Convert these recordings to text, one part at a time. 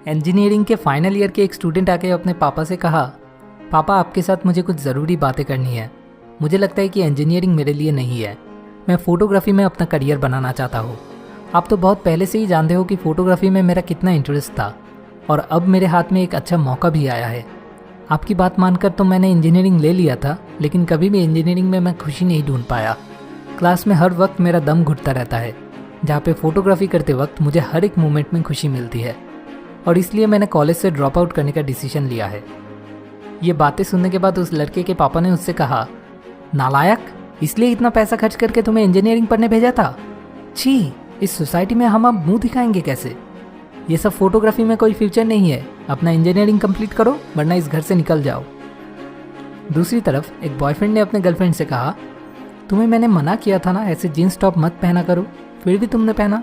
Engineering के final year के एक स्टूडेंट आके अपने पापा से कहा, पापा आपके साथ मुझे कुछ ज़रूरी बातें करनी है। मुझे लगता है कि इंजीनियरिंग मेरे लिए नहीं है। मैं फ़ोटोग्राफी में अपना करियर बनाना चाहता हूँ। आप तो बहुत पहले से ही जानते हो कि फ़ोटोग्राफी में मेरा कितना इंटरेस्ट था और अब मेरे हाथ में एक अच्छा मौका भी आया है। आपकी बात मानकर तो मैंने इंजीनियरिंग ले लिया था, लेकिन कभी भी इंजीनियरिंग में मैं खुशी नहीं ढूंढ पाया। क्लास में हर वक्त मेरा दम घुटता रहता है, जहाँ पे फ़ोटोग्राफी करते वक्त मुझे हर एक मोमेंट में खुशी मिलती है और इसलिए मैंने कॉलेज से ड्रॉप आउट करने का डिसीजन लिया है। ये बातें सुनने के बाद उस लड़के के पापा ने उससे कहा, नालायक, इसलिए इतना पैसा खर्च करके तुम्हें इंजीनियरिंग पढ़ने भेजा था? छी, इस सोसाइटी में हम अब मुंह दिखाएंगे कैसे? ये सब फोटोग्राफी में कोई फ्यूचर नहीं है। अपना इंजीनियरिंग कंप्लीट करो वरना इस घर से निकल जाओ। दूसरी तरफ एक बॉयफ्रेंड ने अपने गर्लफ्रेंड से कहा, तुम्हें मैंने मना किया था ना ऐसे जीन्स टॉप मत पहना करो, फिर भी तुमने पहना।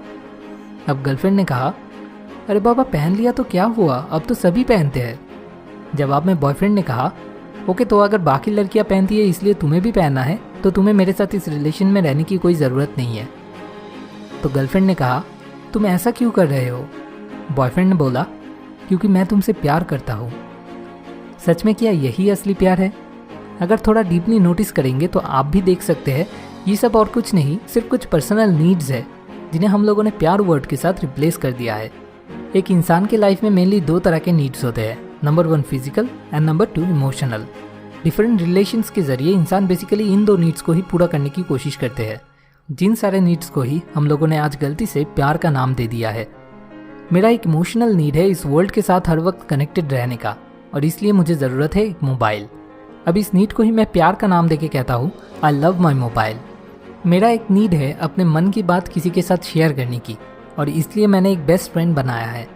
अब गर्लफ्रेंड ने कहा, अरे बाबा पहन लिया तो क्या हुआ, अब तो सभी पहनते हैं। जवाब में बॉयफ्रेंड ने कहा, ओके तो अगर बाकी लड़कियां पहनती है इसलिए तुम्हें भी पहनना है तो तुम्हें मेरे साथ इस रिलेशन में रहने की कोई ज़रूरत नहीं है। तो गर्लफ्रेंड ने कहा, तुम ऐसा क्यों कर रहे हो? बॉयफ्रेंड ने बोला, क्योंकि मैं तुमसे प्यार करता हूँ। सच में क्या यही असली प्यार है? अगर थोड़ा डीपली नोटिस करेंगे तो आप भी देख सकते हैं ये सब और कुछ नहीं, सिर्फ कुछ पर्सनल नीड्स है जिन्हें हम लोगों ने प्यार वर्ड के साथ रिप्लेस कर दिया है। एक इंसान के लाइफ में मेनली दो तरह के नीड्स होते हैं, number 1 physical and number 2 emotional. Different relations के जरिए इंसान बेसिकली इन दो नीड्स को ही पूरा करने की कोशिश करते हैं। जिन सारे नीड्स को ही हम लोगों ने आज गलती से प्यार का नाम दे दिया है। मेरा एक इमोशनल नीड है इस वर्ल्ड के साथ हर वक्त कनेक्टेड रहने का, और इसलिए मुझे ज़रूरत है एक मोबाइल। अब इस नीड को ही मैं प्यार का नाम देके कहता हूँ, आई लव माई मोबाइल। मेरा एक नीड है अपने मन की बात किसी के साथ शेयर करने की, और इसलिए मैंने एक बेस्ट फ्रेंड बनाया है।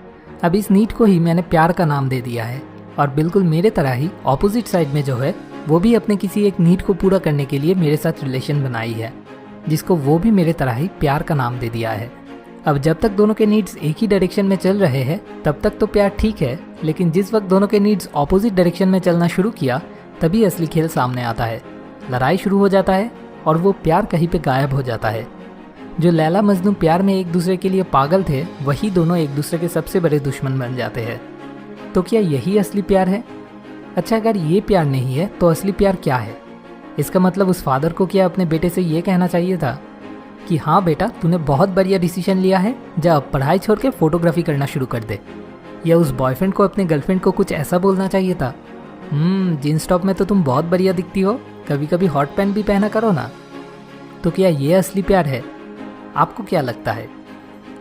अब इस नीड को ही मैंने प्यार का नाम दे दिया है, और बिल्कुल मेरे तरह ही ऑपोजिट साइड में जो है वो भी अपने किसी एक नीड को पूरा करने के लिए मेरे साथ रिलेशन बनाई है, जिसको वो भी मेरे तरह ही प्यार का नाम दे दिया है। अब जब तक दोनों के नीड्स एक ही डायरेक्शन में चल रहे हैं तब तक तो प्यार ठीक है, लेकिन जिस वक्त दोनों के नीड्स ऑपोजिट डायरेक्शन में चलना शुरू किया तभी असली खेल सामने आता है। लड़ाई शुरू हो जाता है और वो प्यार कहीं पे गायब हो जाता है। जो लैला मजनू प्यार में एक दूसरे के लिए पागल थे, वही दोनों एक दूसरे के सबसे बड़े दुश्मन बन जाते हैं। तो क्या यही असली प्यार है? अच्छा, अगर ये प्यार नहीं है तो असली प्यार क्या है? इसका मतलब उस फादर को क्या अपने बेटे से ये कहना चाहिए था कि हाँ बेटा, तूने बहुत बढ़िया डिसीजन लिया है, जा अब पढ़ाई छोड़ के फोटोग्राफी करना शुरू कर दे। या उस बॉयफ्रेंड को अपने गर्लफ्रेंड को कुछ ऐसा बोलना चाहिए था, जीन्स टॉप में तो तुम बहुत बढ़िया दिखती हो, कभी कभी हॉट पैंट भी पहना करो ना। तो क्या ये असली प्यार है? आपको क्या लगता है?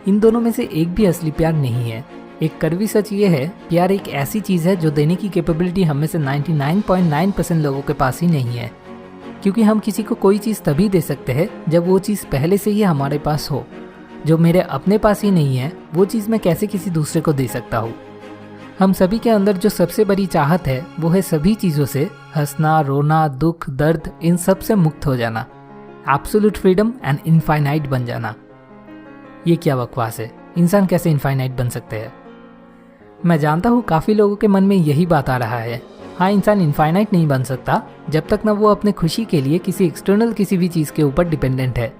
इन दोनों में से एक भी असली प्यार नहीं है। एक कड़वी सच ये है, प्यार एक ऐसी चीज़ है जो देने की कैपेबिलिटी हम में से 99.9% लोगों के पास ही नहीं है, क्योंकि हम किसी को कोई चीज़ तभी दे सकते हैं जब वो चीज़ पहले से ही हमारे पास हो। जो मेरे अपने पास ही नहीं है वो चीज़ मैं कैसे किसी दूसरे को दे सकता हूँ? हम सभी के अंदर जो सबसे बड़ी चाहत है वो है सभी चीज़ों से हंसना, रोना, दुख, दर्द, इन सब से मुक्त हो जाना, एब्सोल्यूट फ्रीडम एंड इनफाइनाइट बन जाना। ये क्या बकवास है? इंसान कैसे इनफाइनाइट बन सकते हैं? मैं जानता हूँ काफ़ी लोगों के मन में यही बात आ रहा है। हाँ, इंसान इनफाइनाइट नहीं बन सकता जब तक न वो अपने खुशी के लिए किसी एक्सटर्नल किसी भी चीज़ के ऊपर डिपेंडेंट है।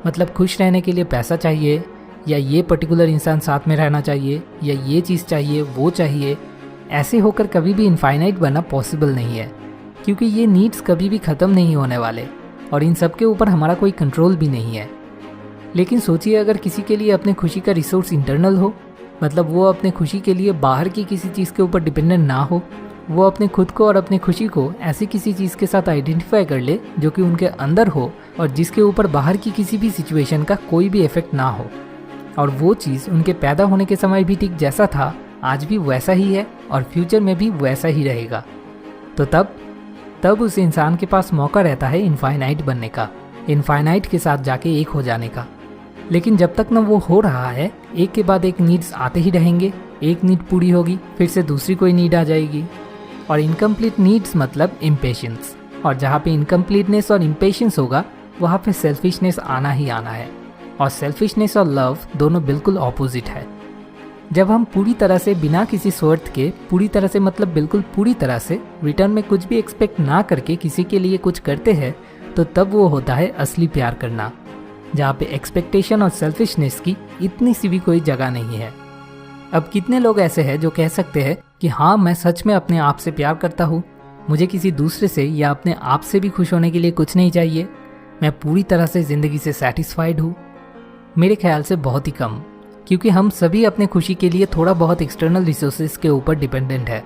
मतलब खुश रहने के लिए पैसा चाहिए, या ये पर्टिकुलर इंसान साथ में रहना चाहिए, या ये चीज़ चाहिए, वो चाहिए। ऐसे होकर कभी भी इनफाइनाइट बनना पॉसिबल नहीं है, क्योंकि ये नीड्स कभी भी ख़त्म नहीं होने वाले और इन सब के ऊपर हमारा कोई कंट्रोल भी नहीं है। लेकिन सोचिए, अगर किसी के लिए अपने खुशी का रिसोर्स इंटरनल हो, मतलब वो अपने खुशी के लिए बाहर की किसी चीज़ के ऊपर डिपेंडेंट ना हो, वो अपने खुद को और अपने खुशी को ऐसी किसी चीज़ के साथ आइडेंटिफाई कर ले जो कि उनके अंदर हो और जिसके ऊपर बाहर की किसी भी सिचुएशन का कोई भी इफेक्ट ना हो, और वो चीज़ उनके पैदा होने के समय भी ठीक जैसा था आज भी वैसा ही है और फ्यूचर में भी वैसा ही रहेगा, तो तब उस इंसान के पास मौका रहता है इनफाइनाइट बनने का, इनफाइनाइट के साथ जाके एक हो जाने का। लेकिन जब तक न वो हो रहा है, एक के बाद एक नीड्स आते ही रहेंगे। एक नीड पूरी होगी, फिर से दूसरी कोई नीड आ जाएगी, और इनकम्प्लीट नीड्स मतलब इम्पेशेंस। और जहाँ पे इनकम्प्लीटनेस और इम्पेशेंस होगा वहाँ पे सेल्फिशनेस आना ही आना है, और सेल्फिशनेस और लव दोनों बिल्कुल ऑपोजिट है। जब हम पूरी तरह से बिना किसी स्वार्थ के, पूरी तरह से मतलब बिल्कुल पूरी तरह से रिटर्न में कुछ भी एक्सपेक्ट ना करके किसी के लिए कुछ करते हैं, तो तब वो होता है असली प्यार करना, जहाँ पे एक्सपेक्टेशन और सेल्फिशनेस की इतनी सी भी कोई जगह नहीं है। अब कितने लोग ऐसे हैं जो कह सकते हैं कि हाँ, मैं सच में अपने आप से प्यार करता हूँ, मुझे किसी दूसरे से या अपने आप से भी खुश होने के लिए कुछ नहीं चाहिए, मैं पूरी तरह से ज़िंदगी से सेटिस्फाइड हूँ। मेरे ख्याल से बहुत ही कम, क्योंकि हम सभी अपने खुशी के लिए थोड़ा बहुत एक्सटर्नल रिसोर्सेज के ऊपर डिपेंडेंट है।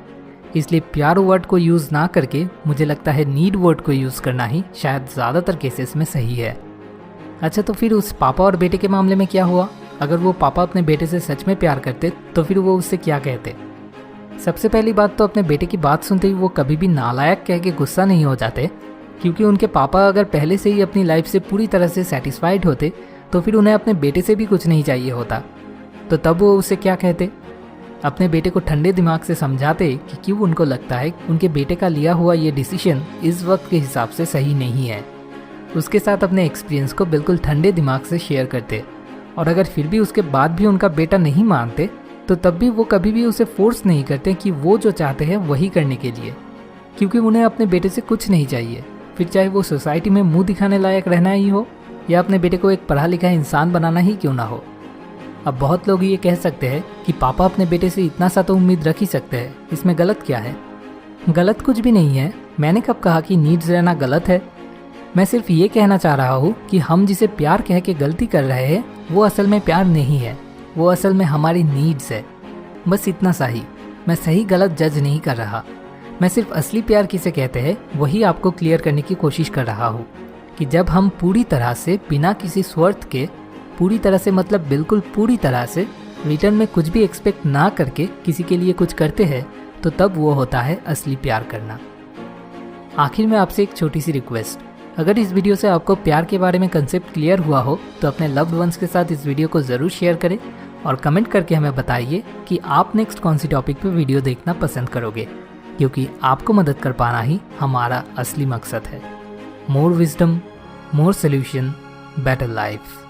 इसलिए प्यार वर्ड को यूज़ ना करके मुझे लगता है नीड वर्ड को यूज़ करना ही शायद ज़्यादातर केसेस में सही है। अच्छा, तो फिर उस पापा और बेटे के मामले में क्या हुआ? अगर वो पापा अपने बेटे से सच में प्यार करते तो फिर वो उससे क्या कहते? सबसे पहली बात तो अपने बेटे की बात सुनते ही वो कभी भी नालायक कह के गुस्सा नहीं हो जाते, क्योंकि उनके पापा अगर पहले से ही अपनी लाइफ से पूरी तरह से सेटिस्फाइड होते तो फिर उन्हें अपने बेटे से भी कुछ नहीं चाहिए होता। तो तब वो उसे क्या कहते? अपने बेटे को ठंडे दिमाग से समझाते कि क्यों उनको लगता है उनके बेटे का लिया हुआ ये डिसीजन इस वक्त के हिसाब से सही नहीं है। उसके साथ अपने एक्सपीरियंस को बिल्कुल ठंडे दिमाग से शेयर करते, और अगर फिर भी उसके बाद भी उनका बेटा नहीं मानते तो तब भी वो कभी भी उसे फोर्स नहीं करते कि वो जो चाहते हैं वही करने के लिए, क्योंकि उन्हें अपने बेटे से कुछ नहीं चाहिए, फिर चाहे वो सोसाइटी में मुंह दिखाने लायक रहना ही हो या अपने बेटे को एक पढ़ा लिखा इंसान बनाना ही क्यों ना हो। अब बहुत लोग ये कह सकते हैं कि पापा अपने बेटे से इतना सा तो उम्मीद रख ही सकते हैं, इसमें गलत क्या है? गलत कुछ भी नहीं है। मैंने कब कहा कि नीड्स रहना गलत है? मैं सिर्फ ये कहना चाह रहा हूँ कि हम जिसे प्यार कह के गलती कर रहे हैं वो असल में प्यार नहीं है, वो असल में हमारी नीड्स है। बस इतना सा ही। मैं सही गलत जज नहीं कर रहा, मैं सिर्फ असली प्यार किसे कहते हैं वही आपको क्लियर करने की कोशिश कर रहा हूँ कि जब हम पूरी तरह से बिना किसी स्वार्थ के, पूरी तरह से मतलब बिल्कुल पूरी तरह से, रिटर्न में कुछ भी एक्सपेक्ट ना करके किसी के लिए कुछ करते हैं तो तब वो होता है असली प्यार करना। आखिर में आपसे एक छोटी सी रिक्वेस्ट, अगर इस वीडियो से आपको प्यार के बारे में कंसेप्ट क्लियर हुआ हो तो अपने लव्ड वंस के साथ इस वीडियो को ज़रूर शेयर करें और कमेंट करके हमें बताइए कि आप नेक्स्ट कौन सी टॉपिक पे वीडियो देखना पसंद करोगे, क्योंकि आपको मदद कर पाना ही हमारा असली मकसद है। मोर विजडम, मोर सोल्यूशन, बेटर लाइफ।